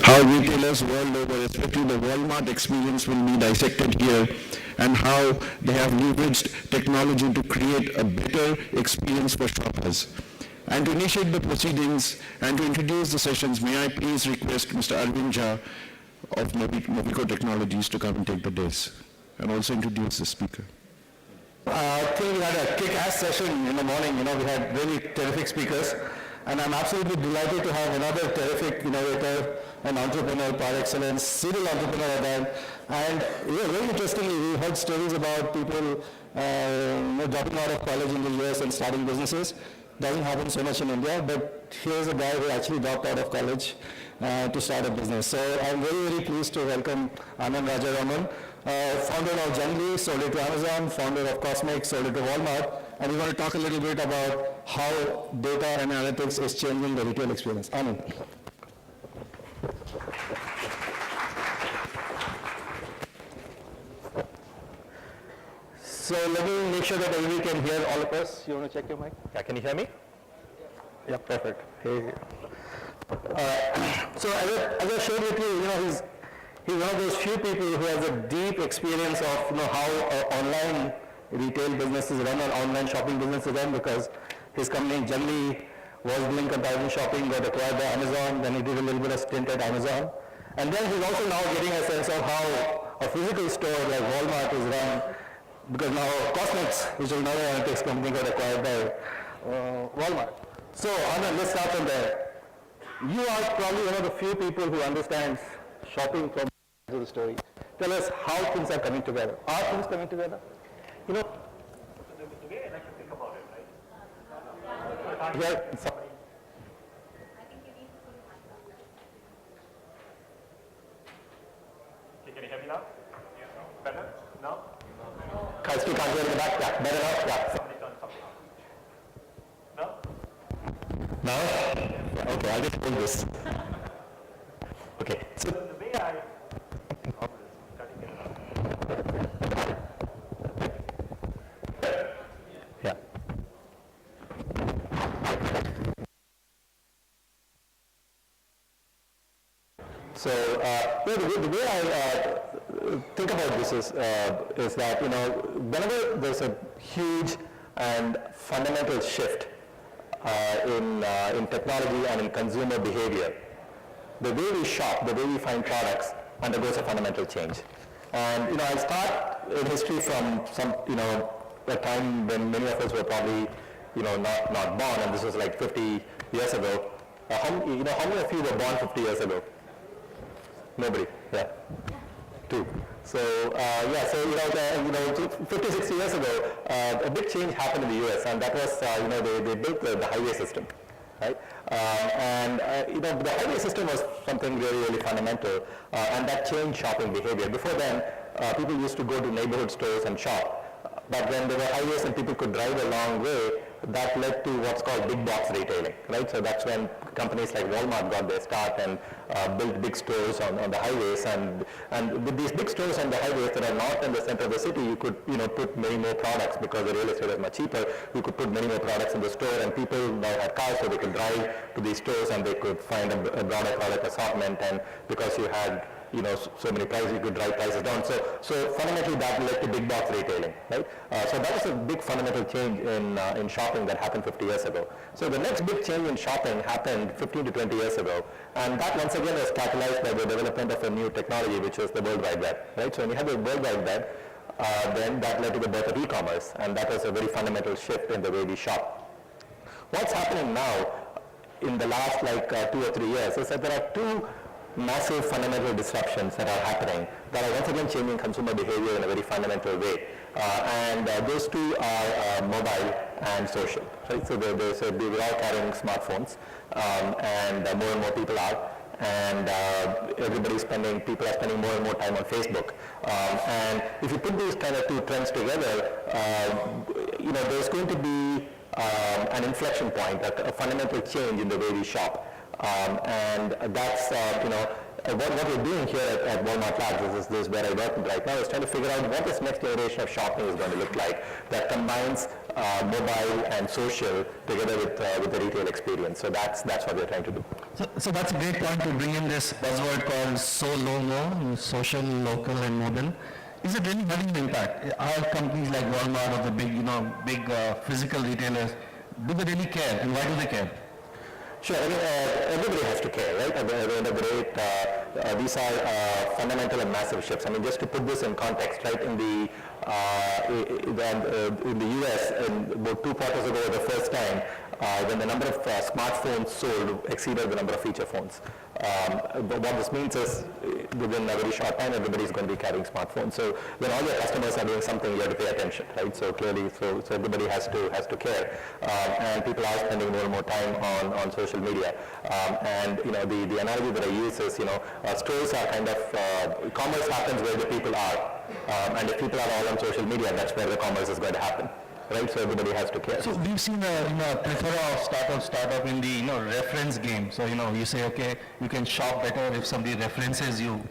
How retailers world over, especially the Walmart experience, will be dissected here, and how they have leveraged technology to create a better experience for shoppers. And to initiate the proceedings and to introduce the sessions, may I please request Mr. Arvind Jha of Movico Technologies to come and take the dais, and also introduce the speaker. I think we had a kick-ass session in the morning. We had really terrific speakers, and I'm absolutely delighted to have another terrific innovator and entrepreneur par excellence, serial entrepreneur at that. And very interestingly, we heard stories about people dropping out of college in the US and starting businesses. Doesn't happen so much in India, but here's a guy who actually dropped out of college to start a business. So I'm very, very pleased to welcome Anand Rajaraman, founder of Generally, sold it to Amazon, founder of Cosmic, sold it to Walmart, and we're going to talk a little bit about how data analytics is changing the retail experience. Anand. So let me make sure that everybody can hear all of us. You want to check your mic? Yeah, can you hear me? Yeah, perfect. Hey. So as I shared with you, he's one of those few people who has a deep experience of how online retail businesses run or online shopping businesses run, because his company generally was doing comparison shopping, got acquired by Amazon, then he did a little bit of stint at Amazon. And then he's also now getting a sense of how a physical store like Walmart is run, because now Cosmics, which is another analytics company, got acquired by Walmart. So Anand, let's start from there. You are probably one of the few people who understands shopping from the story. Tell us how things are coming together. Are things coming together? The way I like to think about it, right? Yeah, sorry. Can you hear me now? Better? No? I still can't hear in the back. Yeah, better now? Yeah. Somebody turn something on. No? No? Yeah, okay, I'll just hold this. Okay. So the way I yeah. So the way I think about this is that whenever there's a huge and fundamental shift in technology and in consumer behavior, the way we shop, the way we find products undergoes a fundamental change. And I'll start in history from a time when many of us were probably not born, and this was like 50 years ago. How many of you were born 50 years ago? Nobody. Yeah. Two. So 50, 60 years ago, a big change happened in the US, and that was they built the highway system, right? The highway system was something really, really fundamental, and that changed shopping behavior. Before then, people used to go to neighborhood stores and shop, but when there were highways and people could drive a long way, that led to what's called big box retailing, right? So that's when companies like Walmart got their start and built big stores on the highways. And with these big stores on the highways that are not in the center of the city, you could put many more products because the real estate is much cheaper. You could put many more products in the store, and people now had cars, so they could drive to these stores and they could find a broader product assortment. And because you had so many prices, you could drive prices down. So fundamentally that led to big box retailing, right? So that was a big fundamental change in shopping that happened 50 years ago. So the next big change in shopping happened 15 to 20 years ago, and that once again was catalyzed by the development of a new technology, which was the World Wide Web, right? So when you have the World Wide Web, then that led to the birth of e-commerce, and that was a very fundamental shift in the way we shop. What's happening now in the last 2 or 3 years is that there are two massive fundamental disruptions that are happening that are once again changing consumer behavior in a very fundamental way. Those two are mobile and social. Right? So we're all carrying smartphones, and more people are. And people are spending more and more time on Facebook. And if you put these kind of two trends together, there's going to be an inflection point, a fundamental change in the way we shop. And that's, what we're doing here at Walmart Labs, this is where I work right now, is trying to figure out what this next generation of shopping is going to look like that combines mobile and social together with the retail experience. So that's what we're trying to do. So that's a great point to bring in this buzzword called so-lo-mo, social, local, and mobile. Is it really having an impact? Are companies like Walmart or the big physical retailers, do they really care, and why do they care? Sure, I mean, everybody has to care, right? At the end of the day, these are fundamental and massive shifts. I mean, just to put this in context, right, in the US, about 2 quarters ago, the first time, when the number of smartphones sold exceeded the number of feature phones. What this means is, within a very short time, everybody's going to be carrying smartphones. So when all your customers are doing something, you have to pay attention, right? So clearly, so everybody has to care, and people are spending more and more time on social media. And the analogy that I use is, stores are kind of commerce happens where the people are, and if people are all on social media, that's where the commerce is going to happen. Right, so everybody has to care. So we've seen a plethora of startup in the reference game. So you say, okay, you can shop better if somebody references you,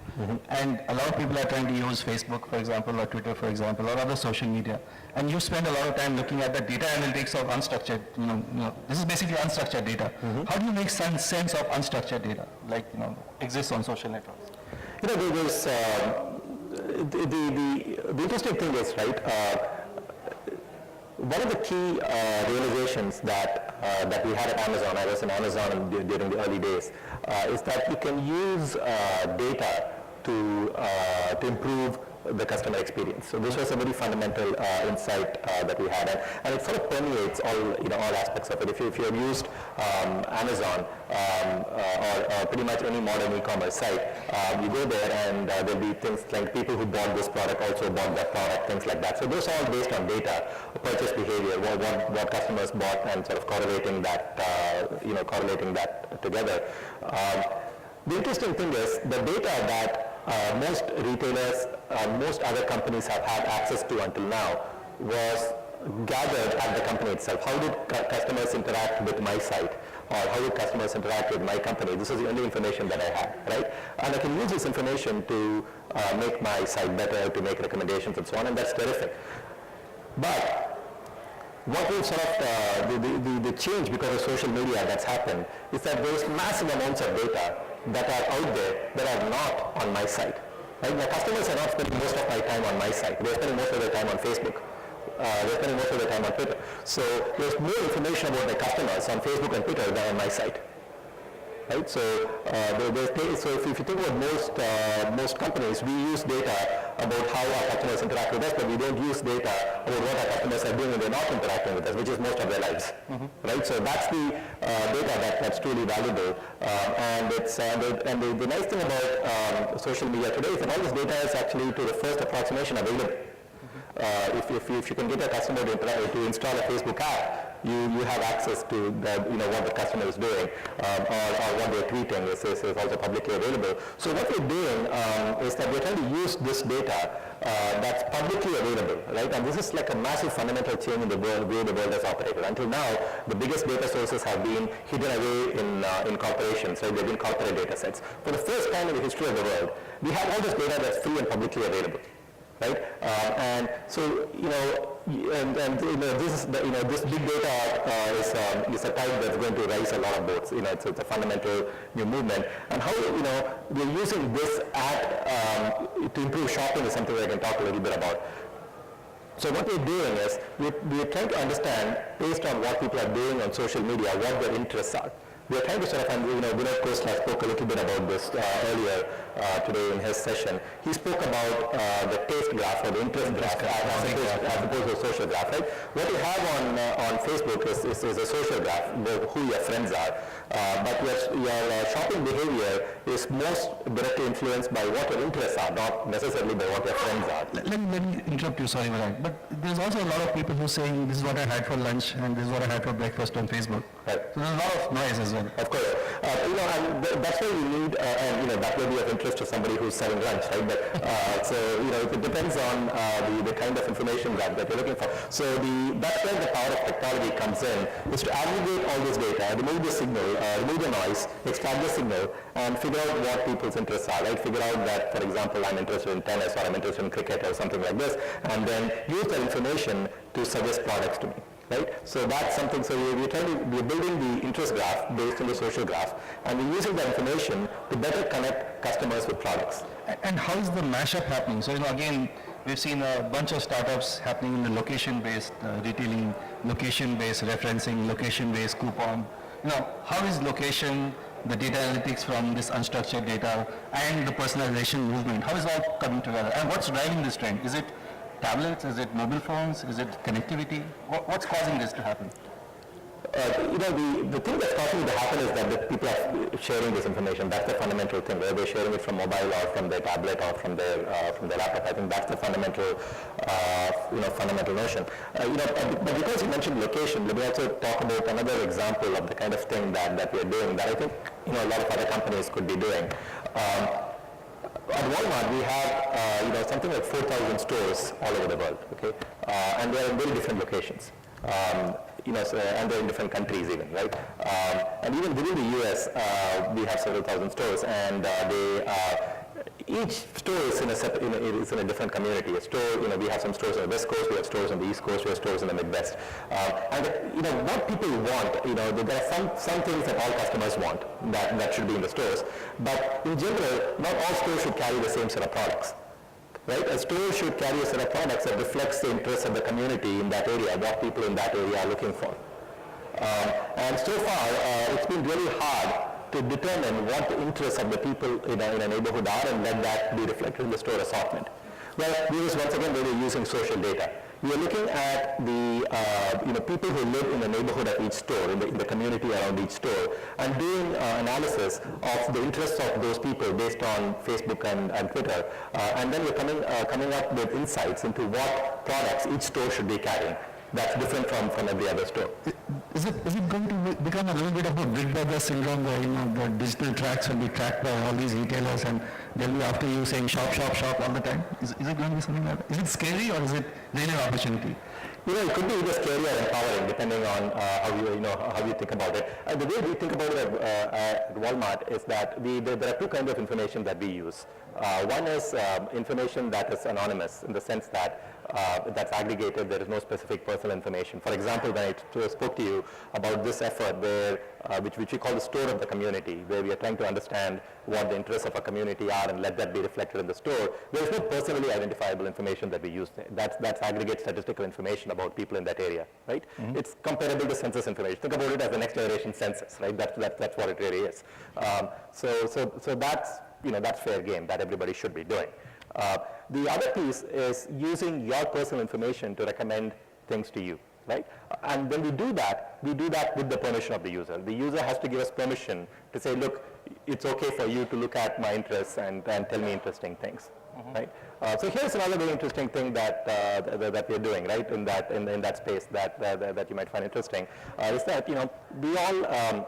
and a lot of people are trying to use Facebook, for example, or Twitter, for example, or other social media. And you spend a lot of time looking at the data analytics of unstructured. This is basically unstructured data. How do you make sense of unstructured data, like exists on social networks? There's the interesting thing is, right. One of the key realizations that we had at Amazon, I was in Amazon during the early days, is that you can use data to improve the customer experience. So this was a very fundamental insight that we had, and it sort of permeates all aspects of it. If you have used Amazon or pretty much any modern e-commerce site, you go there and there'll be things like people who bought this product also bought that product, things like that. So those are all based on data, purchase behavior, what customers bought, and sort of correlating that together. The interesting thing is the data that most retailers, most other companies have had access to until now was gathered at the company itself. How did customers interact with my site? Or how did customers interact with my company? This is the only information that I had, right? And I can use this information to make my site better, to make recommendations and so on, and that's terrific. But what will sort of, the change because of social media that's happened is that there is massive amounts of data that are out there that are not on my site. Right? My customers are not spending most of my time on my site. They're spending most of their time on Facebook. They're spending most of their time on Twitter. So there's more information about my customers on Facebook and Twitter than on my site. Right? So, so if you think about most companies, we use data about how our customers interact with us, but we don't use data about what our customers are doing when they're not interacting with us, which is most of their lives. Right? So that's the data that's truly valuable. And it's the nice thing about social media today is that all this data is actually to the first approximation available. If you can get a customer to install a Facebook app, you have access to what the customer is doing, or what they're tweeting is also publicly available. So what we're doing is that we're trying to use this data that's publicly available, right? And this is like a massive fundamental change in the way the world has operated. Until now, the biggest data sources have been hidden away in corporations, right? They've been corporate data sets. For the first time in the history of the world, we have all this data that's free and publicly available. Right, and so this is this big data is a type that's going to rise a lot of boats. It's a fundamental new movement, and how we're using this to improve shopping is something I can talk a little bit about. So what we're doing is we're trying to understand, based on what people are doing on social media, what their interests are. We're trying to sort of, Vinod Khosla spoke a little bit about this earlier today in his session. He spoke about the taste graph or the interest graph as opposed to a social graph, right? What you have on Facebook is a social graph, who your friends are. But your shopping behavior is most directly influenced by what your interests are, not necessarily by what your friends are. Let me interrupt you, sorry, Vinod. But there's also a lot of people who are saying, this is what I had for lunch and this is what I had for breakfast on Facebook. Right. So there's a lot of noise as well. well. Of course. And that's why you need, and that will be of interest to somebody who's selling lunch, right? But, so, it depends on the kind of information that you're looking for. So that's where the power of technology comes in, is to aggregate all this data, remove the signal, remove the noise, extract the signal, and figure out what people's interests are, right? Figure out that, for example, I'm interested in tennis, or I'm interested in cricket, or something like this, and then use that information to suggest products to me. Right? So that's something, so we're building the interest graph based on the social graph, and we're using that information to better connect customers with products. And how is the mashup happening? So, again, we've seen a bunch of startups happening in the location-based retailing, location-based referencing, location-based coupon. How is location, the data analytics from this unstructured data, and the personalization movement, how is it all coming together? And what's driving this trend? Is it tablets? Is it mobile phones? Is it connectivity? What's causing this to happen? The thing that's causing it to happen is that the people are sharing this information. That's the fundamental thing. Whether they're sharing it from mobile or from their tablet or from their laptop, I think that's the fundamental notion. But because you mentioned location, let me also talk about another example of the kind of thing that we're doing that I think a lot of other companies could be doing. At Walmart, we have something like 4,000 stores all over the world, okay? And they're in very different locations. And they're in different countries even, right? And even within the US, we have several thousand stores, and each store is in a different community. A store, we have some stores on the West Coast, we have stores on the East Coast, we have stores in the Midwest. And what people want, there are some things that all customers want that should be in the stores. But in general, not all stores should carry the same set of products. Right? A store should carry a set of products that reflects the interests of the community in that area, what people in that area are looking for. And so far, it's been really hard to determine what the interests of the people in a neighborhood are and let that be reflected in the store assortment. Well, this is once again where we're using social data. We are looking at the people who live in the neighborhood of each store, in the community around each store, and doing analysis of the interests of those people based on Facebook and Twitter. And then we're coming up with insights into what products each store should be carrying. That's different from every other store. Is it going to become a little bit of a Big Brother syndrome where, the digital tracks will be tracked by all these retailers and they'll be after you saying shop, shop, shop all the time? Is it going to be something like that? Is it scary or is it really an opportunity? It could be either scary or empowering depending on how you think about it. The way we think about it at Walmart is that there are two kinds of information that we use. One is information that is anonymous in the sense that that's aggregated, there is no specific personal information. For example, when I spoke to you about this effort where, which we call the store of the community, where we are trying to understand what the interests of a community are and let that be reflected in the store, there is no personally identifiable information that we use there. That's aggregate statistical information about people in that area, right? Mm-hmm. It's comparable to census information. Think about it as the next generation census, right? That's what it really is. So that's fair game that everybody should be doing. The other piece is using your personal information to recommend things to you, right? And when we do that with the permission of the user. The user has to give us permission to say, look, it's okay for you to look at my interests and tell me interesting things, mm-hmm. right? So here's another very interesting thing that we're doing, right, in that space that you might find interesting, is that, we all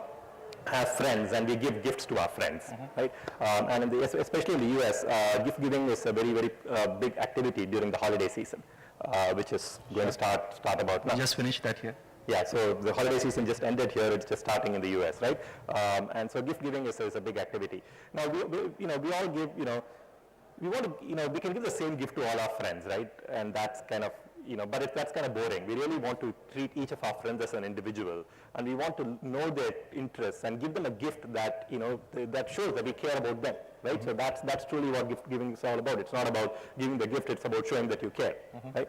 have friends and we give gifts to our friends, mm-hmm. right? And especially in the US, gift giving is a very, very big activity during the holiday season, which is going to start about now. We just finished that here. Yeah, so the holiday season just ended here, it's just starting in the US, right? And so gift giving is a big activity. Now, we all give, we want to, we can give the same gift to all our friends, right? And that's kind of, but that's kind of boring. We really want to treat each of our friends as an individual, and we want to know their interests and give them a gift that, that shows that we care about them, right? Mm-hmm. So that's truly what gift giving is all about. It's not about giving the gift, it's about showing that you care, mm-hmm. right?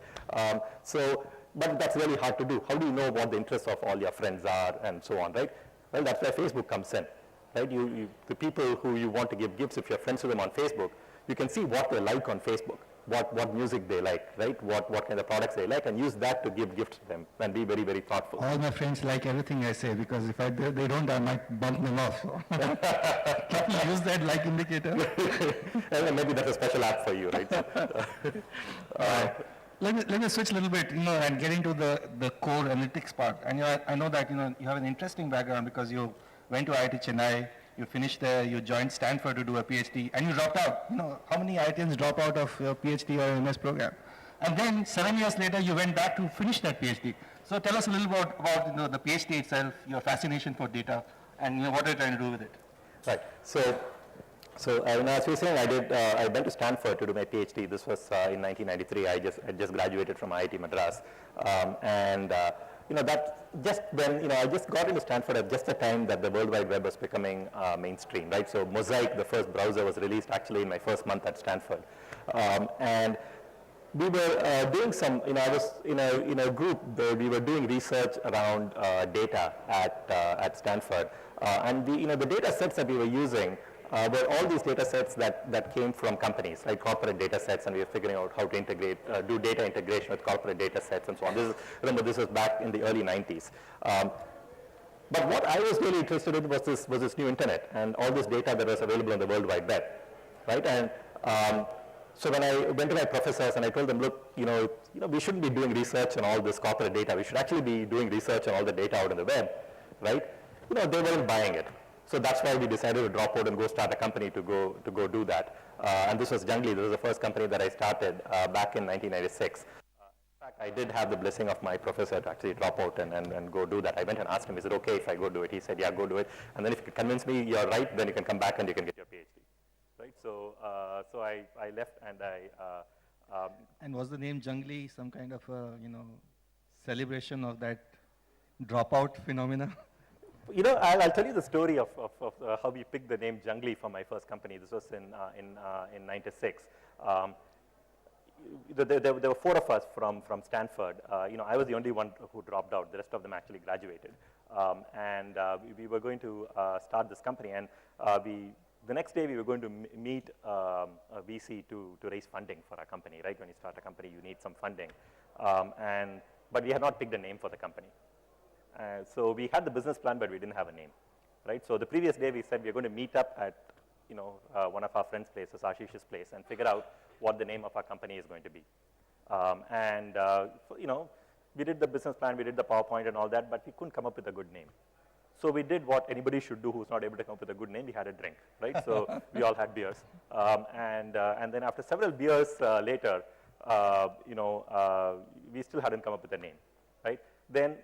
But that's really hard to do. How do you know what the interests of all your friends are and so on, right? Well, that's where Facebook comes in, right? The people who you want to give gifts, if you're friends with them on Facebook, you can see what they like on Facebook. What music they like, right? What kind of products they like, and use that to give gifts to them and be very, very thoughtful. All my friends like everything I say, because if they don't, I might bump them off. So. Can you use that like indicator? And maybe that's a special app for you, right? Let me switch a little bit, and get into the core analytics part. And I know that you have an interesting background because you went to IIT Chennai, you finished there, you joined Stanford to do a PhD, and you dropped out. How many IITians drop out of your PhD or MS program? And then 7 years later, you went back to finish that PhD. So tell us a little about the PhD itself, your fascination for data, and what are you trying to do with it? Right. So as we were saying, I went to Stanford to do my PhD. This was in 1993. I just graduated from IIT Madras, that just when I just got into Stanford at just the time that the World Wide Web was becoming mainstream, right? So Mosaic, the first browser, was released actually in my first month at Stanford, and we were doing some, I was in a group where we were doing research around data at Stanford, and the data sets that we were using were all these data sets that came from companies, like corporate data sets, and we were figuring out how to integrate, do data integration with corporate data sets and so on. Remember, this was back in the early 90s. But what I was really interested in was this new internet and all this data that was available on the World Wide Web, right? And so when I went to my professors and I told them, look, we shouldn't be doing research on all this corporate data. We should actually be doing research on all the data out on the web, right? They weren't buying it. So that's why we decided to drop out and go start a company to go do that. And this was Jungly. This was the first company that I started back in 1996. In fact, I did have the blessing of my professor to actually drop out and go do that. I went and asked him, is it okay if I go do it? He said, yeah, go do it. And then if you can convince me you're right, then you can come back and you can get your PhD. Right? So I left and and was the name Jungly some kind of celebration of that dropout phenomena? I'll tell you the story of how we picked the name Jungly for my first company. This was in 96. There were four of us from Stanford. I was the only one who dropped out. The rest of them actually graduated. We were going to start this company, and the next day we were going to meet a VC to raise funding for our company, right? When you start a company, you need some funding. But we had not picked a name for the company. So we had the business plan, but we didn't have a name, right? So the previous day we said we're going to meet up at one of our friends' places, Ashish's place, and figure out what the name of our company is going to be. We did the business plan, we did the PowerPoint and all that, but we couldn't come up with a good name. So we did what anybody should do who's not able to come up with a good name. We had a drink, right? So we all had beers. And then after several beers later, we still hadn't come up with a name, right? Then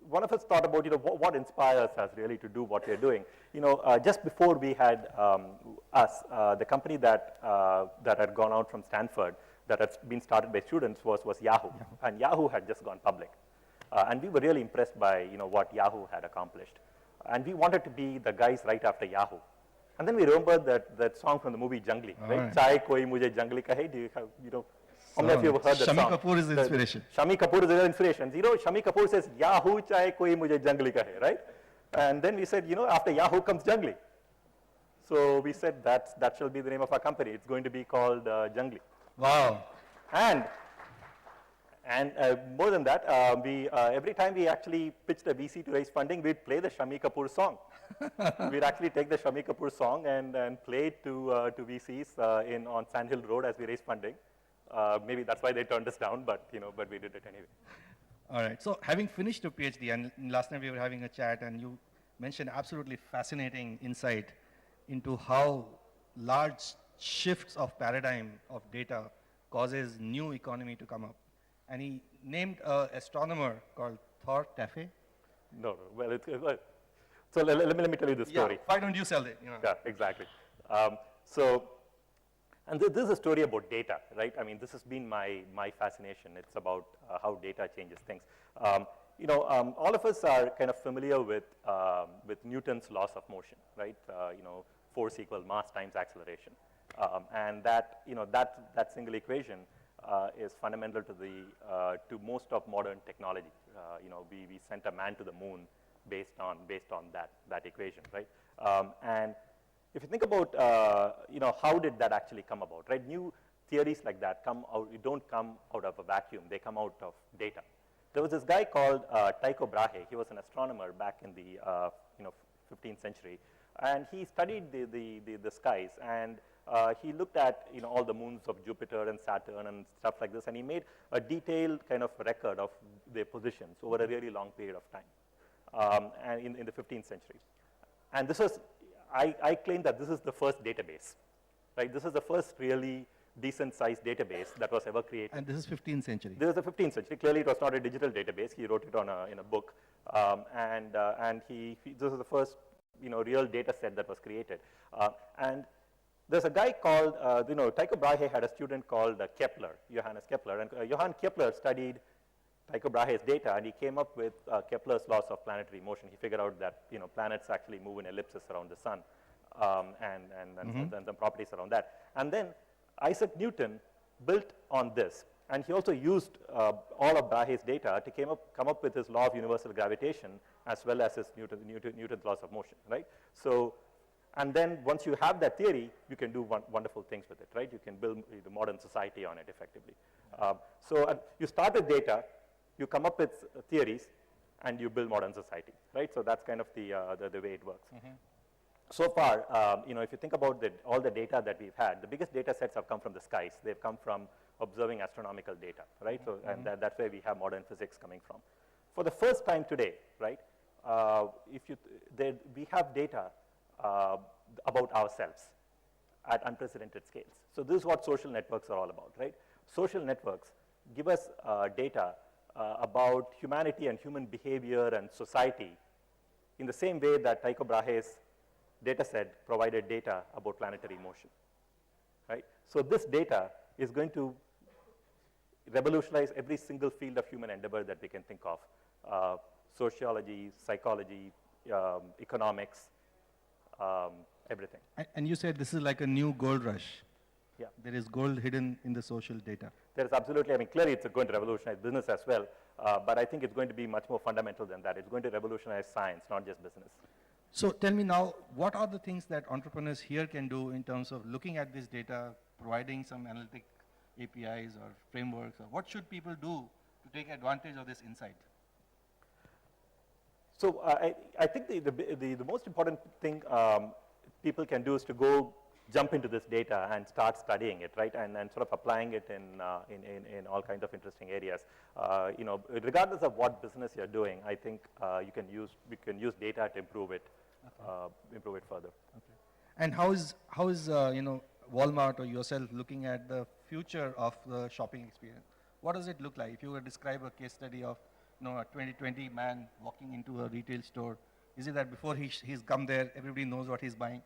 one of us thought about, what inspires us really to do what we're doing. Just before we had the company that had gone out from Stanford, that had been started by students was Yahoo. And Yahoo had just gone public. And we were really impressed by, what Yahoo had accomplished. And we wanted to be the guys right after Yahoo. And then we remembered that song from the movie Jungly, right? Chai koi mujhe jungli kahe. Do you have, how many of you have heard that Shami song? Kapoor is the inspiration. Shami Kapoor is the inspiration. Shami Kapoor says, Yahoo chai koi mujhe jungli kahe, right? And then we said, after Yahoo comes Jungly. So we said that shall be the name of our company. It's going to be called Jungly. Wow. And more than that, every time we actually pitched a VC to raise funding, we'd play the Shami Kapoor song. We'd actually take the Shami Kapoor song and play it to VCs on Sand Hill Road as we raised funding. Maybe that's why they turned us down, but we did it anyway. All right. So having finished your PhD, and last night we were having a chat, and you mentioned absolutely fascinating insight into how large shifts of paradigm of data causes new economy to come up. And he named an astronomer called Thor Tafe. No. Well, so let me tell you the story. Yeah, why don't you sell it? Yeah, exactly. And this is a story about data, right? I mean, this has been my fascination. It's about how data changes things. All of us are kind of familiar with Newton's laws of motion, right? Force equals mass times acceleration. And that single equation is fundamental to most of modern technology. We sent a man to the moon based on that equation, right? And if you think about, how did that actually come about, right? New theories like that don't come out of a vacuum. They come out of data. There was this guy called Tycho Brahe. He was an astronomer back in the 15th century, and he studied the skies, and he looked at all the moons of Jupiter and Saturn and stuff like this, and he made a detailed kind of record of their positions over a really long period of time, and in the 15th century. And this was, I claim that this is the first database, right? This is the first really decent sized database that was ever created. And this is 15th century. This is the 15th century. Clearly, it was not a digital database. He wrote it on in a book, and this is the first, real data set that was created. And there's a guy called, Tycho Brahe had a student called Kepler, Johannes Kepler, and Johann Kepler studied Tycho Brahe's data, and he came up with Kepler's laws of planetary motion. He figured out that planets actually move in ellipses around the sun, and some properties around that. And then Isaac Newton built on this, and he also used all of Brahe's data to come up with his law of universal gravitation as well as his Newton's laws of motion, right? So, and then once you have that theory, you can do wonderful things with it, right? You can build the modern society on it effectively. So you start with data, you come up with theories, and you build modern society, right? So that's kind of the way it works. So far, if you think about all the data that we've had, the biggest data sets have come from the skies. They've come from observing astronomical data, right? So, and that's where we have modern physics coming from. For the first time today, right, we have data about ourselves at unprecedented scales. So this is what social networks are all about, right? Social networks give us data about humanity and human behavior and society in the same way that Tycho Brahe's data set provided data about planetary motion, right? So this data is going to revolutionize every single field of human endeavor that we can think of, sociology, psychology, economics, everything. And you said this is like a new gold rush. Yeah. There is gold hidden in the social data. There is absolutely, clearly it's going to revolutionize business as well, but I think it's going to be much more fundamental than that. It's going to revolutionize science, not just business. So tell me now, what are the things that entrepreneurs here can do in terms of looking at this data, providing some analytic APIs or frameworks, or what should people do to take advantage of this insight? So I think the most important thing people can do is to go jump into this data and start studying it, right, and sort of applying it in all kinds of interesting areas. Regardless of what business you're doing, I think we can use data to improve it, improve it further. Okay. And how is Walmart or yourself looking at the future of the shopping experience? What does it look like? If you were to describe a case study of a 2020 man walking into a retail store, is it that before he's come there, everybody knows what he's buying?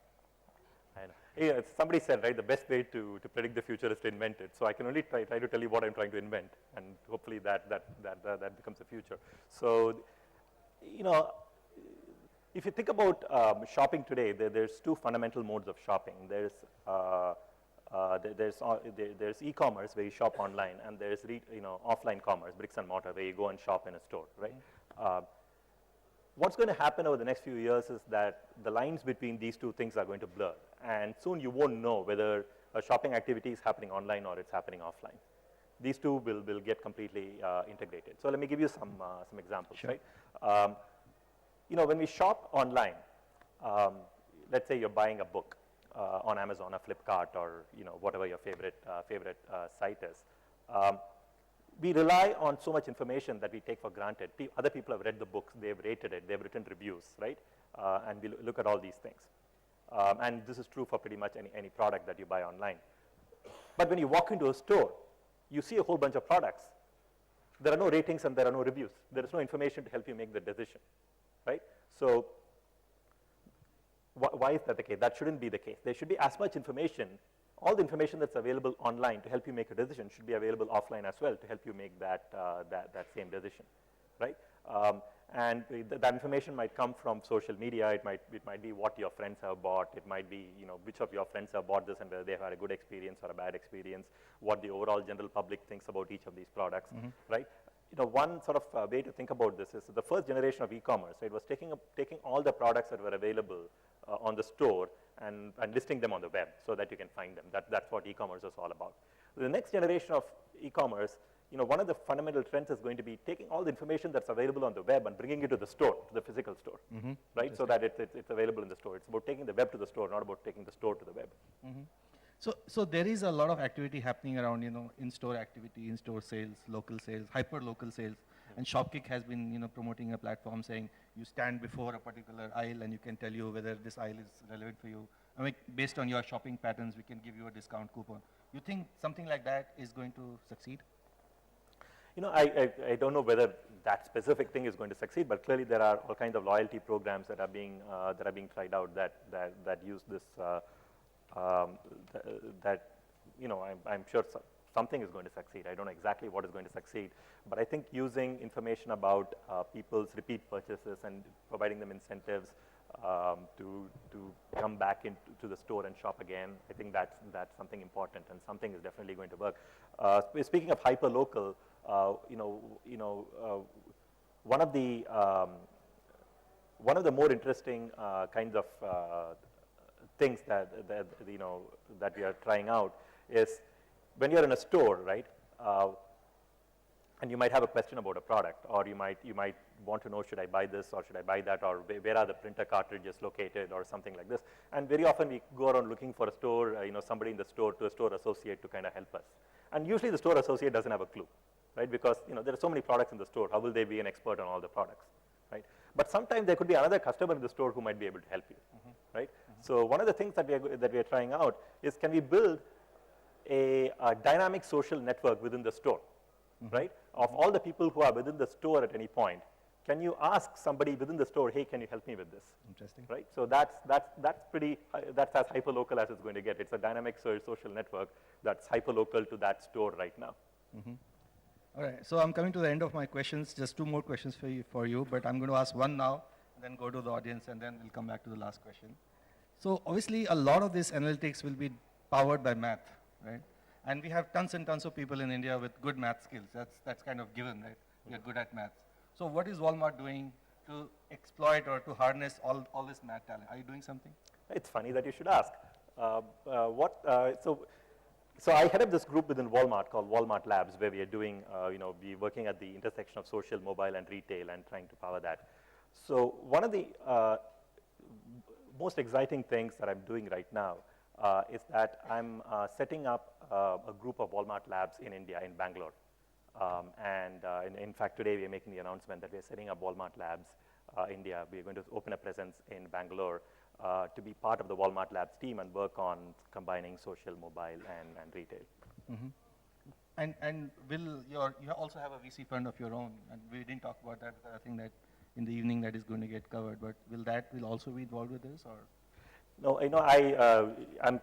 I know. Yeah, somebody said, right, the best way to predict the future is to invent it. So I can only try to tell you what I'm trying to invent, and hopefully that becomes the future. So, if you think about shopping today, there's two fundamental modes of shopping. There's e-commerce where you shop online, and there's offline commerce, bricks and mortar, where you go and shop in a store, right? What's going to happen over the next few years is that the lines between these two things are going to blur, and soon you won't know whether a shopping activity is happening online or it's happening offline. These two will get completely integrated. So let me give you some examples, sure. right? When we shop online, let's say you're buying a book on Amazon or Flipkart or whatever your favorite site is. We rely on so much information that we take for granted. Other people have read the books, they've rated it, they've written reviews, right? And we look at all these things. And this is true for pretty much any product that you buy online. But when you walk into a store, you see a whole bunch of products. There are no ratings and there are no reviews. There is no information to help you make the decision, right? So why is that the case? That shouldn't be the case. There should be as much information. All the information that's available online to help you make a decision should be available offline as well to help you make that same decision, right? And that information might come from social media. It might be what your friends have bought. It might be which of your friends have bought this and whether they've had a good experience or a bad experience. What the overall general public thinks about each of these products, right? One sort of way to think about this is the first generation of e-commerce. It was taking all the products that were available on the store and listing them on the web so that you can find them. That's what e-commerce is all about. The next generation of e-commerce, one of the fundamental trends is going to be taking all the information that's available on the web and bringing it to the store, to the physical store, right? So that it's available in the store. It's about taking the web to the store, not about taking the store to the web. So there is a lot of activity happening around, in-store activity, in-store sales, local sales, hyper-local sales. And Shopkick has been, promoting a platform saying you stand before a particular aisle and you can tell you whether this aisle is relevant for you. I mean, based on your shopping patterns, we can give you a discount coupon. You think something like that is going to succeed? I don't know whether that specific thing is going to succeed, but clearly there are all kinds of loyalty programs that are being tried out that use this. I'm sure something is going to succeed. I don't know exactly what is going to succeed, but I think using information about people's repeat purchases and providing them incentives to come back into the store and shop again, I think that's something important, and something is definitely going to work. Speaking of hyper-local, one of the more interesting kinds of things that we are trying out is when you're in a store, right? And you might have a question about a product, or you might want to know, should I buy this or should I buy that, or where are the printer cartridges located, or something like this. And very often we go around looking for a store, somebody in the store, to a store associate to kind of help us. And usually the store associate doesn't have a clue, right? Because there are so many products in the store. How will they be an expert on all the products, right? But sometimes there could be another customer in the store who might be able to help you, right? So one of the things that we are trying out is, can we build a dynamic social network within the store, right? Of all the people who are within the store at any point, can you ask somebody within the store, hey, can you help me with this? Interesting. Right? So that's as hyper-local as it's going to get. It's a dynamic social network that's hyper-local to that store right now. All right, so I'm coming to the end of my questions. Just two more questions for you, but I'm going to ask one now, and then go to the audience, and then we'll come back to the last question. So obviously, a lot of this analytics will be powered by math, right? And we have tons and tons of people in India with good math skills. That's kind of given, right? We are good at maths. So what is Walmart doing to exploit or to harness all this math talent? Are you doing something? It's funny that you should ask. So I head up this group within Walmart called Walmart Labs, where we are doing, we're working at the intersection of social, mobile, and retail, and trying to power that. So one of the most exciting things that I'm doing right now is that I'm setting up a group of Walmart Labs in India, in Bangalore. In fact, today we are making the announcement that we are setting up Walmart Labs India. We are going to open a presence in Bangalore to be part of the Walmart Labs team and work on combining social, mobile, and retail. And you also have a VC fund of your own, and we didn't talk about that. I think that in the evening that is going to get covered. But will also be involved with this, or? No, I'm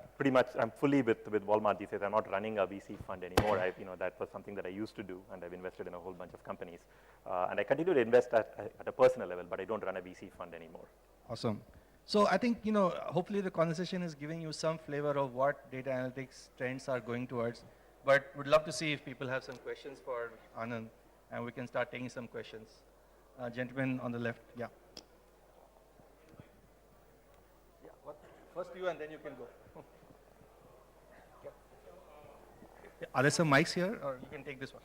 fully with Walmart these days. I'm not running a VC fund anymore. That was something that I used to do, and I've invested in a whole bunch of companies. And I continue to invest at a personal level, but I don't run a VC fund anymore. Awesome. So I think, hopefully the conversation is giving you some flavor of what data analytics trends are going towards. But would love to see if people have some questions for Anand, and we can start taking some questions. Gentleman on the left, yeah. First you, and then you can go. Are there some mics here, or you can take this one?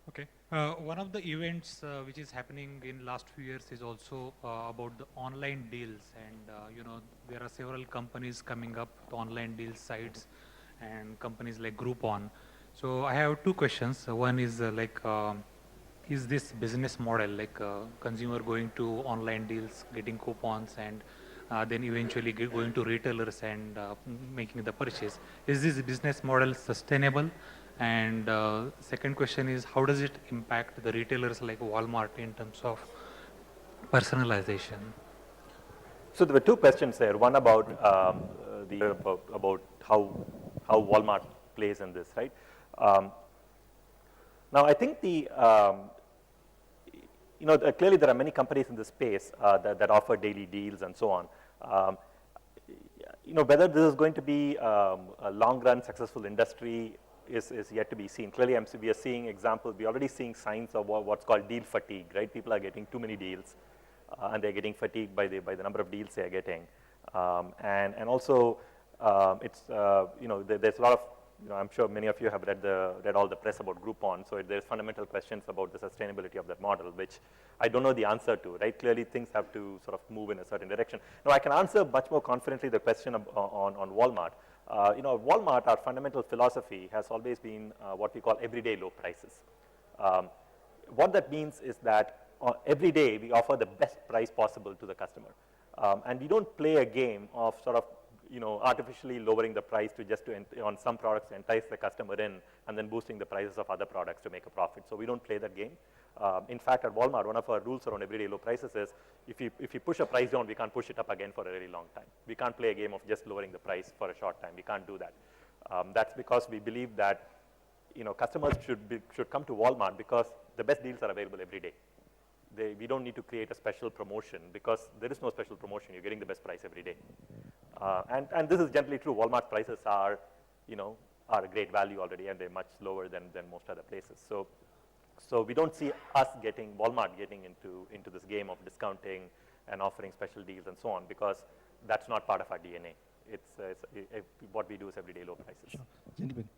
Okay. One of the events which is happening in last few years is also about the online deals, and there are several companies coming up to online deal sites, and companies like Groupon. So I have two questions. One is is this business model like consumer going to online deals, getting coupons, and then eventually going to retailers and making the purchase? Is this business model sustainable? And second question is, how does it impact the retailers like Walmart in terms of personalization? So there were two questions there. One about about how Walmart plays in this, right? Now, I think clearly there are many companies in this space that offer daily deals and so on. Whether this is going to be a long-run successful industry is yet to be seen. Clearly, we are seeing examples. We're already seeing signs of what's called deal fatigue, right? People are getting too many deals, and they're getting fatigued by the number of deals they are getting. And also, it's there's a lot of I'm sure many of you have read all the press about Groupon, so there's fundamental questions about the sustainability of that model, which I don't know the answer to, right? Clearly, things have to sort of move in a certain direction. Now, I can answer much more confidently the question on Walmart. Walmart, our fundamental philosophy has always been what we call everyday low prices. What that means is that every day we offer the best price possible to the customer. And we don't play a game of sort of artificially lowering the price on some products to entice the customer in and then boosting the prices of other products to make a profit. So we don't play that game. In fact, at Walmart, one of our rules around everyday low prices is if you push a price down, we can't push it up again for a very long time. We can't play a game of just lowering the price for a short time. We can't do that. That's because we believe that customers should come to Walmart because the best deals are available every day. We don't need to create a special promotion because there is no special promotion. You're getting the best price every day. And this is generally true. Walmart's prices are a great value already, and they're much lower than most other places. So we don't see Walmart getting into this game of discounting and offering special deals and so on, because that's not part of our DNA. What we do is everyday low prices. Sure. Gentlemen.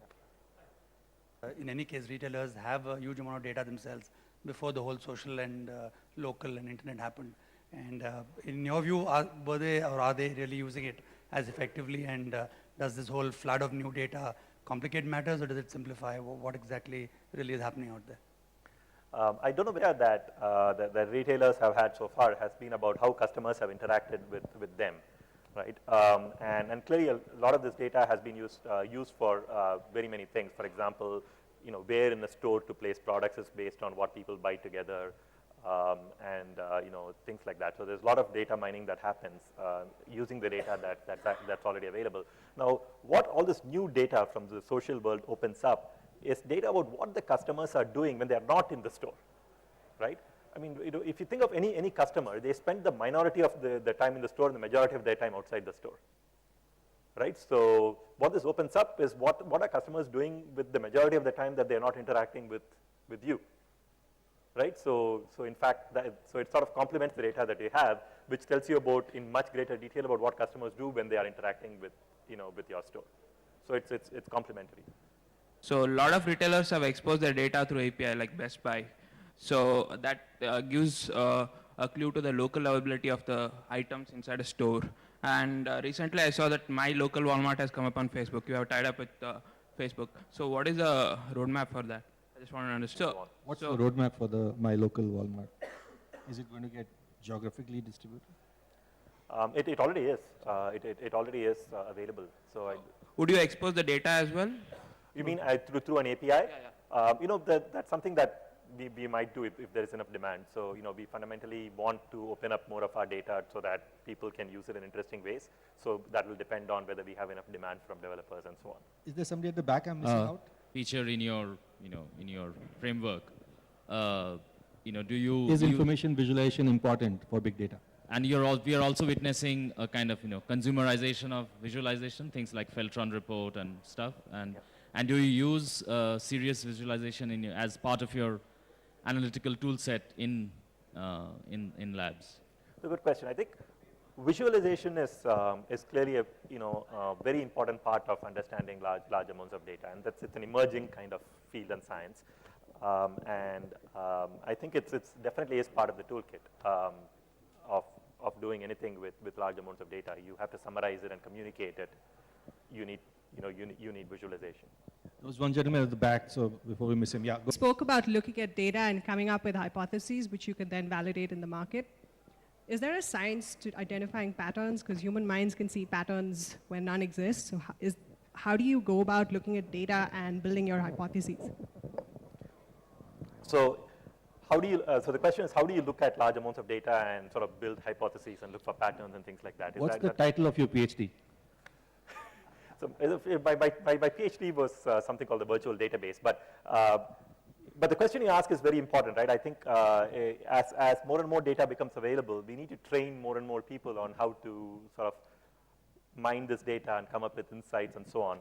In any case, retailers have a huge amount of data themselves before the whole social and local and internet happened. And in your view, are they really using it as effectively? And does this whole flood of new data complicate matters, or does it simplify? What exactly really is happening out there? I don't know whether that the retailers have had so far has been about how customers have interacted with them, right? And clearly a lot of this data has been used for very many things. For example, where in the store to place products is based on what people buy together, and things like that. So there's a lot of data mining that happens using the data that's already available. Now, what all this new data from the social world opens up is data about what the customers are doing when they are not in the store, right? I mean, if you think of any customer, they spend the minority of the time in the store and the majority of their time outside the store, right? So what this opens up is what are customers doing with the majority of the time that they're not interacting with you, right? So in fact, so it sort of complements the data that you have, which tells you about in much greater detail about what customers do when they are interacting with your store. So it's complementary. So a lot of retailers have exposed their data through API like Best Buy. So that gives a clue to the local availability of the items inside a store. And recently I saw that my local Walmart has come up on Facebook. You have tied up with Facebook. So what is the roadmap for that? I just want to understand. What's the roadmap for the my local Walmart? Is it going to get geographically distributed? It already is. It already is available. So would you expose the data as well? You mean through an API? Yeah. That's something that we might do if there is enough demand. So we fundamentally want to open up more of our data so that people can use it in interesting ways. So that will depend on whether we have enough demand from developers and so on. Is there somebody at the back I'm missing out? Feature in your in your framework. Do you is information visualization important for big data? And we are also witnessing a kind of consumerization of visualization, things like Feltron report and stuff. And do you use serious visualization as part of your analytical tool set in labs? It's a good question. I think visualization is clearly a very important part of understanding large amounts of data, and it's an emerging kind of field and science. I think it's definitely is part of the toolkit of doing anything with large amounts of data. You have to summarize it and communicate it. You need visualization. There was one gentleman at the back, so before we miss him, yeah. Spoke about looking at data and coming up with hypotheses which you can then validate in the market. Is there a science to identifying patterns? Because human minds can see patterns where none exist. So how do you go about looking at data and building your hypotheses? So so the question is, how do you look at large amounts of data and sort of build hypotheses and look for patterns and things like that? What's the title of your PhD? So my PhD was something called the virtual database, but the question you ask is very important, right? I think as more and more data becomes available, we need to train more and more people on how to sort of mine this data and come up with insights and so on.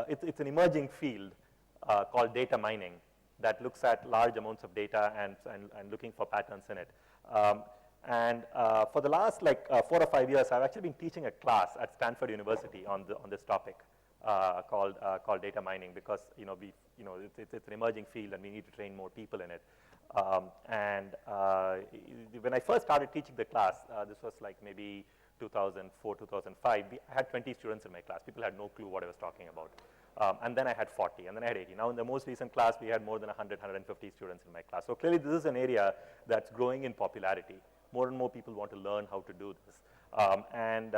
It's an emerging field called data mining that looks at large amounts of data and looking for patterns in it. For the last 4 or 5 years, I've actually been teaching a class at Stanford University on this topic. called data mining, because it's an emerging field and we need to train more people in it. When I first started teaching the class, this was like maybe 2004, 2005, I had 20 students in my class. People had no clue what I was talking about. And then I had 40, and then I had 80. Now in the most recent class, we had more than 100, 150 students in my class. So clearly this is an area that's growing in popularity. More and more people want to learn how to do this. And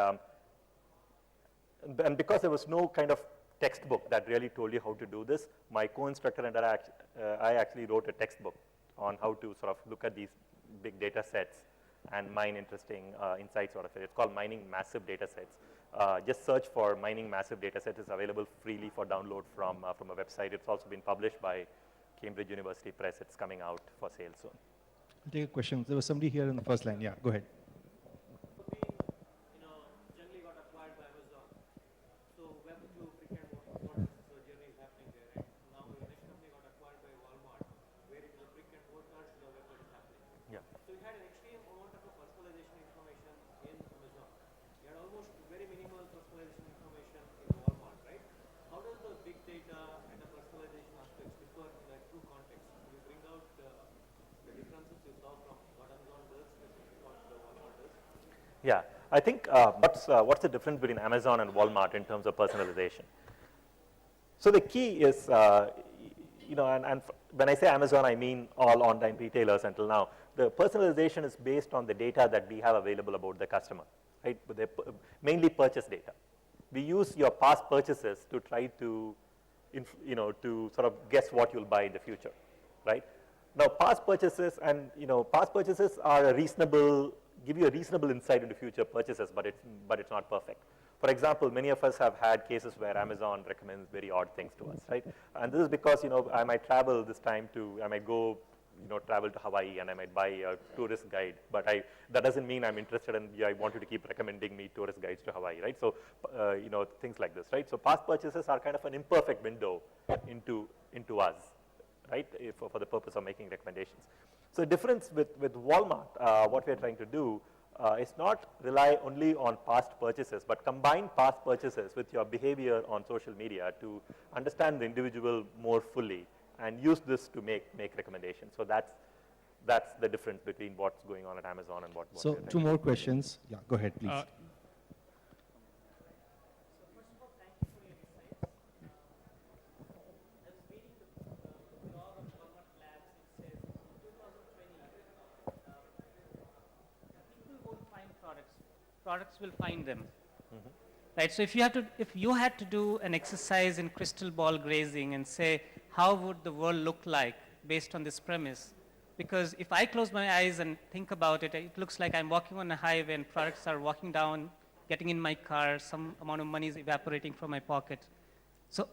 because there was no kind of textbook that really told you how to do this, my co-instructor and I actually wrote a textbook on how to sort of look at these big data sets and mine interesting insights out of it. It's called Mining Massive Data Sets. Just search for Mining Massive Data Set. It's available freely for download from a website. It's also been published by Cambridge University Press. It's coming out for sale soon. I'll take a question. There was somebody here in the first line. Yeah, go ahead. Generally got acquired by Amazon. So web to brick and mortar, so journey is happening there. And now the next company got acquired by Walmart, where it is a brick and mortar, so the web is happening. Yeah. So you had an extreme amount of personalization information in Amazon. You had almost very minimal personalization information in Walmart, right? How does the big data and the personalization aspects differ in a true context? Can you bring out the differences you saw from what Amazon does versus what Walmart does? Yeah, I think what's the difference between Amazon and Walmart in terms of personalization? So the key is, and when I say Amazon, I mean all online retailers until now. The personalization is based on the data that we have available about the customer, right? Mainly purchase data. We use your past purchases to try to, to sort of guess what you'll buy in the future, right? Now, past purchases are a reasonable, give you a reasonable insight into future purchases, but it's not perfect. For example, many of us have had cases where Amazon recommends very odd things to us, right? And this is because, I might travel this time I might go, travel to Hawaii and I might buy a tourist guide, but that doesn't mean I'm interested in, I want you to keep recommending me tourist guides to Hawaii, right? So, things like this, right? So past purchases are kind of an imperfect window into us, right, for the purpose of making recommendations. So the difference with Walmart, what we're trying to do is not rely only on past purchases, but combine past purchases with your behavior on social media to understand the individual more fully and use this to make recommendations. So that's the difference between what's going on at Amazon and what So two more questions. Yeah, go ahead, please. Products will find them. Right, so if you had to do an exercise in crystal ball grazing and say, how would the world look like based on this premise? Because if I close my eyes and think about it, it looks like I'm walking on a highway and products are walking down, getting in my car, some amount of money is evaporating from my pocket. So,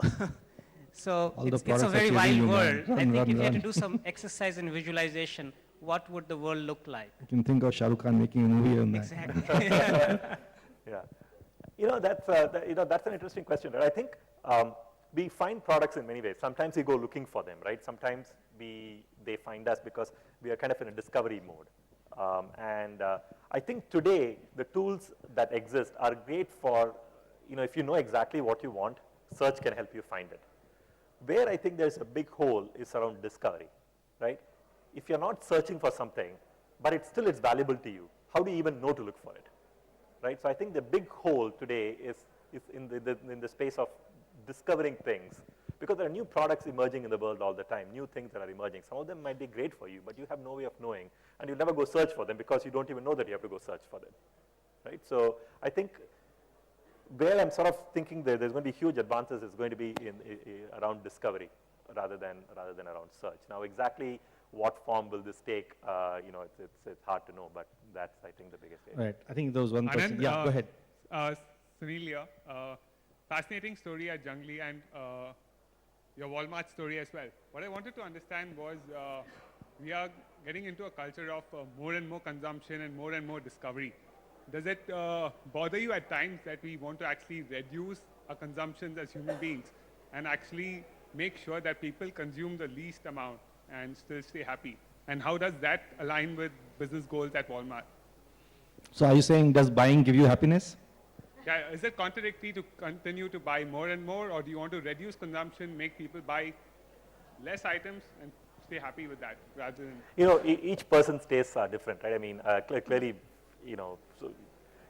it's a very wild world. I think if you had to do some exercise in visualization, what would the world look like? You can think of Shah Rukh Khan making a movie on that. Exactly. Yeah. That's an interesting question. Right? I think we find products in many ways. Sometimes we go looking for them, right? Sometimes they find us because we are kind of in a discovery mode. I think today the tools that exist are great for, if you know exactly what you want, search can help you find it. Where I think there's a big hole is around discovery, right? If you're not searching for something, but it's valuable to you, how do you even know to look for it, right? So I think the big hole today is in the space of discovering things, because there are new products emerging in the world all the time, new things that are emerging. Some of them might be great for you, but you have no way of knowing, and you'll never go search for them because you don't even know that you have to go search for them, right? So I think where I'm sort of thinking there's going to be huge advances is going to be around discovery rather than around search. Now exactly what form will this take, it's hard to know, but that's, I think, the biggest area. Right, I think there was one question. Anand, Yeah, go ahead. Sunil, fascinating story at Jungli and your Walmart story as well. What I wanted to understand was we are getting into a culture of more and more consumption and more discovery. Does it bother you at times that we want to actually reduce our consumptions as human beings and actually make sure that people consume the least amount and still stay happy? And how does that align with business goals at Walmart? So are you saying, does buying give you happiness? Yeah, is it contradictory to continue to buy more and more, or do you want to reduce consumption, make people buy less items and stay happy with that rather than? You know, each person's tastes are different, right? I mean, clearly, so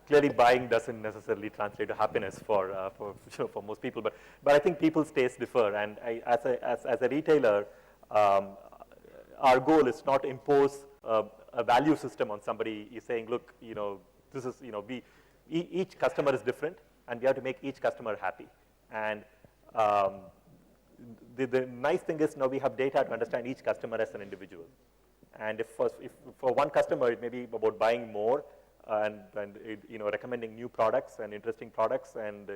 clearly buying doesn't necessarily translate to happiness for most people, but I think people's tastes differ, and as a retailer, our goal is not to impose a value system on somebody. You're saying, look, this is, each customer is different, and we have to make each customer happy. And the nice thing is now we have data to understand each customer as an individual. And if for one customer it may be about buying more and recommending new products and interesting products, and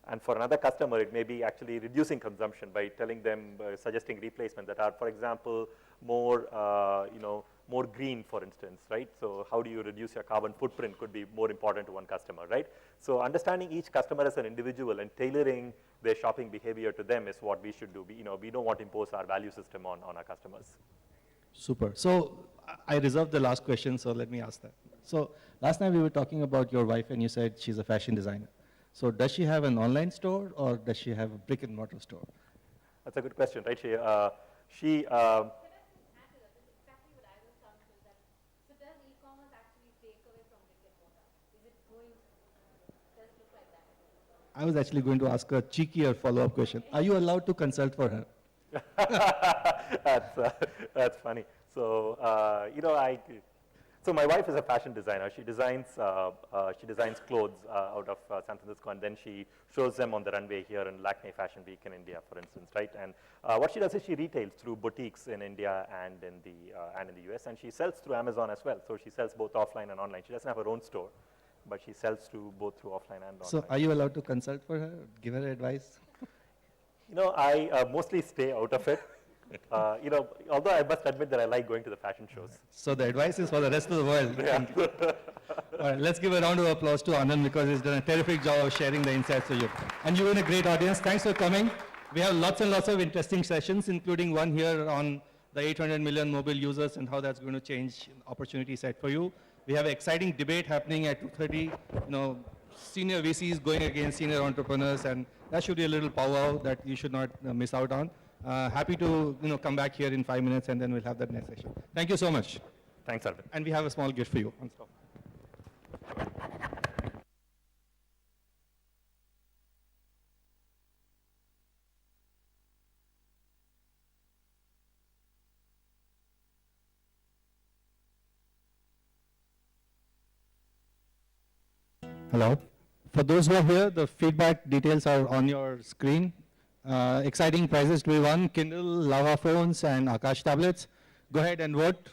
and for another customer it may be actually reducing consumption by telling them, suggesting replacements that are, for example, more more green, for instance, right? So how do you reduce your carbon footprint could be more important to one customer, right? So understanding each customer as an individual and tailoring their shopping behavior to them is what we should do. We don't want to impose our value system on our customers. Super. So I reserved the last question, so let me ask that. So last night we were talking about your wife, and you said she's a fashion designer. So does she have an online store, or does she have a brick and mortar store? That's a good question, right? She I was actually going to ask a cheekier follow-up question. Are you allowed to consult for her? That's funny. So so my wife is a fashion designer. She designs clothes out of San Francisco, and then she shows them on the runway here in Lakme Fashion Week in India, for instance, right? And what she does is she retails through boutiques in India and in the US, and she sells through Amazon as well. So she sells both offline and online. She doesn't have her own store, but she sells both through offline and online. So are you allowed to consult for her, give her advice? I mostly stay out of it. Although I must admit that I like going to the fashion shows. So the advice is for the rest of the world. Yeah. All right, let's give a round of applause to Anand, because he's done a terrific job of sharing the insights with you. And you've been a great audience. Thanks for coming. We have lots and lots of interesting sessions, including one here on the 800 million mobile users and how that's going to change opportunity set for you. We have an exciting debate happening at 2:30, senior VCs going against senior entrepreneurs, and that should be a little powwow that you should not miss out on. Happy to come back here in 5 minutes, and then we'll have that next session. Thank you so much. Thanks, Arvind. And we have a small gift for you. On stop. Hello. For those who are here, the feedback details are on your screen. Exciting prizes to be won: Kindle, Lava phones, and Akash tablets. Go ahead and vote.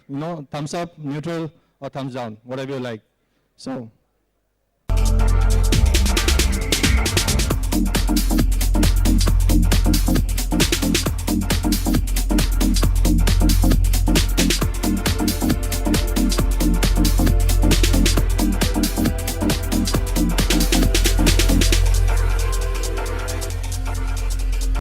Thumbs up, neutral, or thumbs down, whatever you like. So.